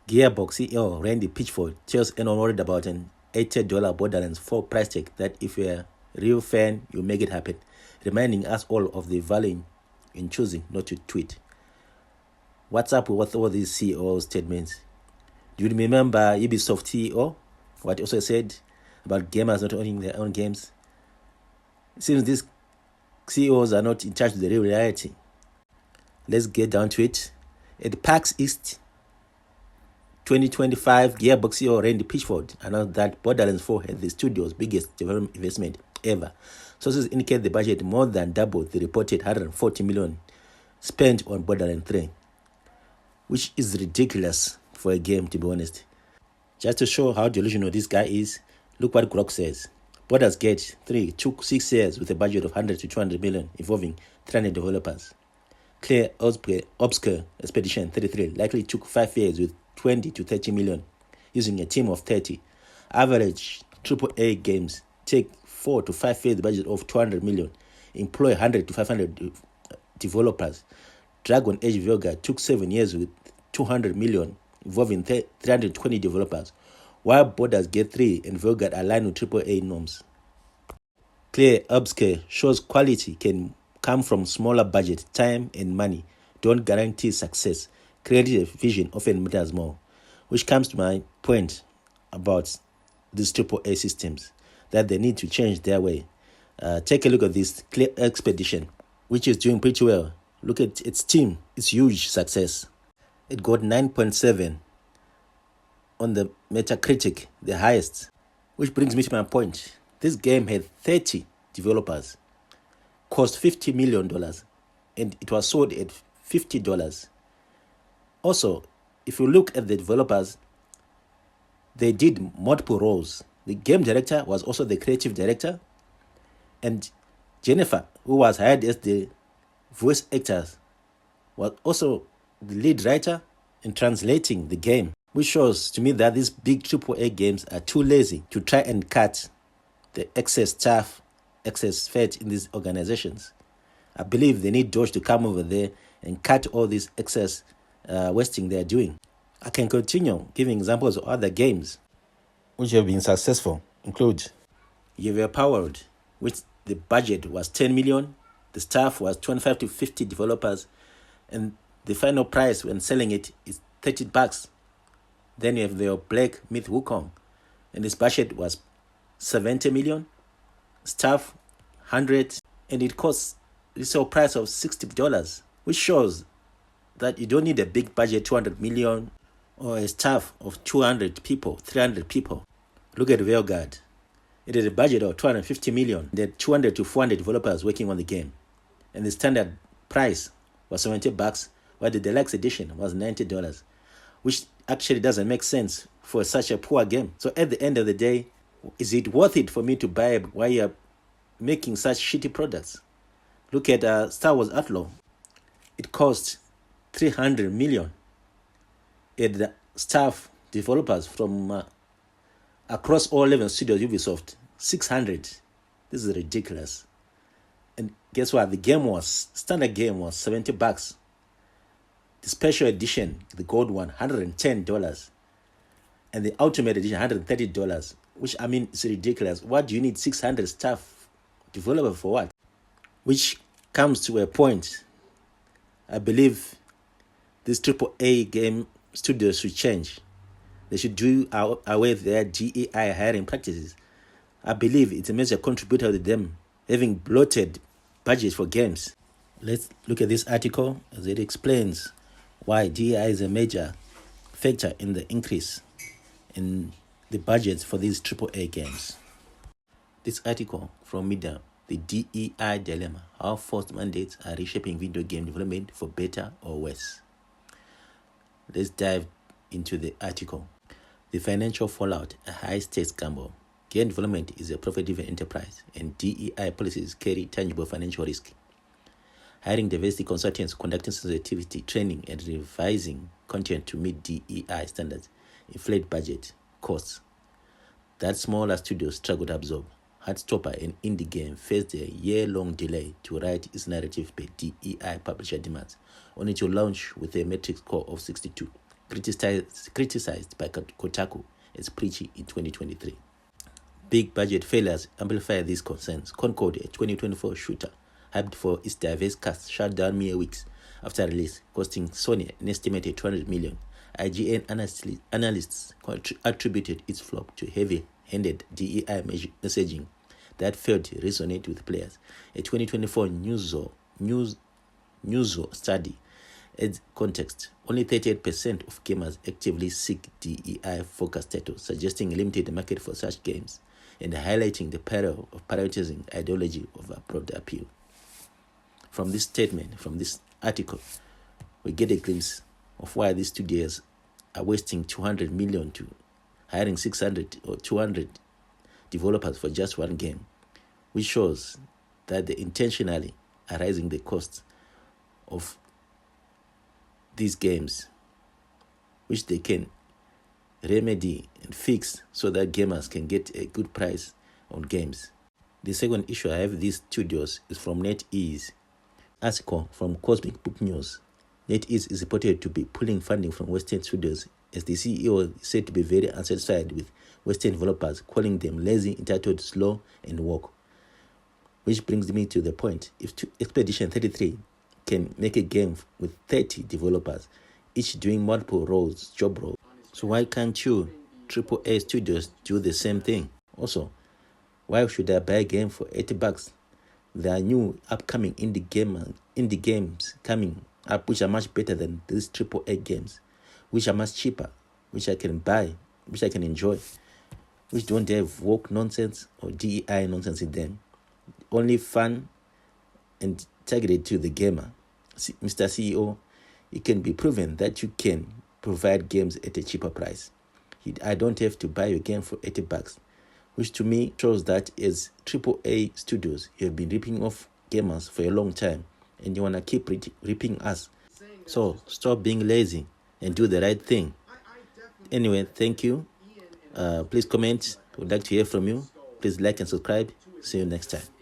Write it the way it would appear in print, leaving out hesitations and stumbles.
Gearbox CEO Randy Pitchford tells anyone worried about an $80 Borderlands 4 price tag that if you're a real fan, you make it happen, reminding us all of the value in choosing not to tweet. What's up with all these CEO statements? Do you remember Ubisoft CEO? What he also said about gamers not owning their own games? It seems these CEOs are not in touch with the real reality. Let's get down to it. At PAX East 2025, Gearbox CEO Randy Pitchford announced that Borderlands 4 had the studio's biggest development investment ever. Sources indicate the budget more than doubled the reported $140 million spent on Borderlands 3, which is ridiculous for a game, to be honest. Just to show how delusional this guy is, look what Grok says. Baldur's Gate 3 took 6 years with a budget of 100 to 200 million, involving 300 developers. Clear Obscure Expedition 33 likely took 5 years with 20 to 30 million, using a team of 30. Average AAA games take 4 to 5 years, the budget of 200 million, employ 100 to 500 developers. Dragon Age Vanguard took 7 years with 200 million, involving 320 developers, while Baldur's Gate 3 and Vanguard align with AAA norms. Clear Obscure shows quality can come from smaller budget. Time and money don't guarantee success. Creative vision often matters more, which comes to my point about these AAA systems, that they need to change their way. Take a look at this Clear Expedition, which is doing pretty well. Look at its team. It's huge success. It got 9.7 on the Metacritic, the highest. Which brings me to my point. This game had 30 developers, cost $50 million, and it was sold at $50. Also, if you look at the developers, they did multiple roles. The game director was also the creative director, and Jennifer, who was hired as the voice actor, was also the lead writer in translating the game, which shows to me that these big AAA games are too lazy to try and cut the excess staff, excess fat in these organizations. I believe they need Doge to come over there and cut all this excess wasting they're doing. I can continue giving examples of other games which have been successful. Include Powered, which the budget was 10 million, the staff was 25 to 50 developers, and the final price when selling it is $30. Then you have the Black Myth Wukong, and this budget was 70 million, staff 100, and it costs resale price of $60, which shows that you don't need a big budget, 200 million, or a staff of 200 people, 300 people. Look at Vanguard. It had a budget of 250 million. There are 200 to 400 developers working on the game, and the standard price was $70, while the deluxe edition was $90, which actually doesn't make sense for such a poor game. So at the end of the day, is it worth it for me to buy while you're making such shitty products? Look at Star Wars Outlaw. It cost 300 million. And the staff developers from across all 11 studios, Ubisoft, 600. This is ridiculous. And guess what? The standard game was $70. The special edition, the gold one, $110. And the ultimate edition, $130. Which, I mean, it's ridiculous. What do you need 600 staff developer for what? Which comes to a point. I believe these AAA game studios should change. They should do away with their DEI hiring practices. I believe it's a major contributor to them having bloated budgets for games. Let's look at this article as it explains why DEI is a major factor in the increase in the budgets for these AAA games. This article from Medium, the DEI dilemma, how forced mandates are reshaping video game development for better or worse. Let's dive into the article. The financial fallout, a high-stakes gamble. Game development is a profit-driven enterprise, and DEI policies carry tangible financial risk. Hiring diversity consultants, conducting sensitivity training, and revising content to meet DEI standards inflate budget costs that smaller studios struggle to absorb. Heartstopper, an indie game, faced a year-long delay to write its narrative per DEI publisher demands, only to launch with a metric score of 62. criticized by Kotaku as preachy in 2023. Big budget failures amplify these concerns. Concord, a 2024 shooter hyped for its diverse cast, shut down mere weeks after release, costing Sony an estimated $200 million. IGN analysts attributed its flop to heavy-handed DEI messaging that failed to resonate with players. A 2024 Newzoo study adds context. Only 38% of gamers actively seek DEI-focused titles, suggesting a limited market for such games and highlighting the peril of prioritizing ideology over broad appeal. From this statement, from this article, we get a glimpse of why these studios are wasting $200 million to hiring 600 or 200 developers for just one game, which shows that they intentionally are raising the cost of these games, which they can remedy and fix so that gamers can get a good price on games. The second issue I have with these studios is from NetEase. Article from Cosmic Book News. NetEase is reported to be pulling funding from Western studios, as the CEO is said to be very unsatisfied with Western developers, calling them lazy, entitled, slow, and woke. Which brings me to the point. If Expedition 33 can make a game with 30 developers, each doing multiple job roles, so why can't you AAA studios do the same thing? Also, why should I buy a game for $80? There are new upcoming indie games coming up which are much better than these AAA games, which are much cheaper, which I can buy, which I can enjoy, which don't have woke nonsense or DEI nonsense in them. Only fun and targeted to the gamer. Mr. CEO, it can be proven that you can provide games at a cheaper price. I don't have to buy your game for $80, which to me shows that as AAA studios, you have been ripping off gamers for a long time and you want to keep ripping us. So stop being lazy and do the right thing. Anyway, thank you. Please comment. We'd like to hear from you. Please like and subscribe. See you next time.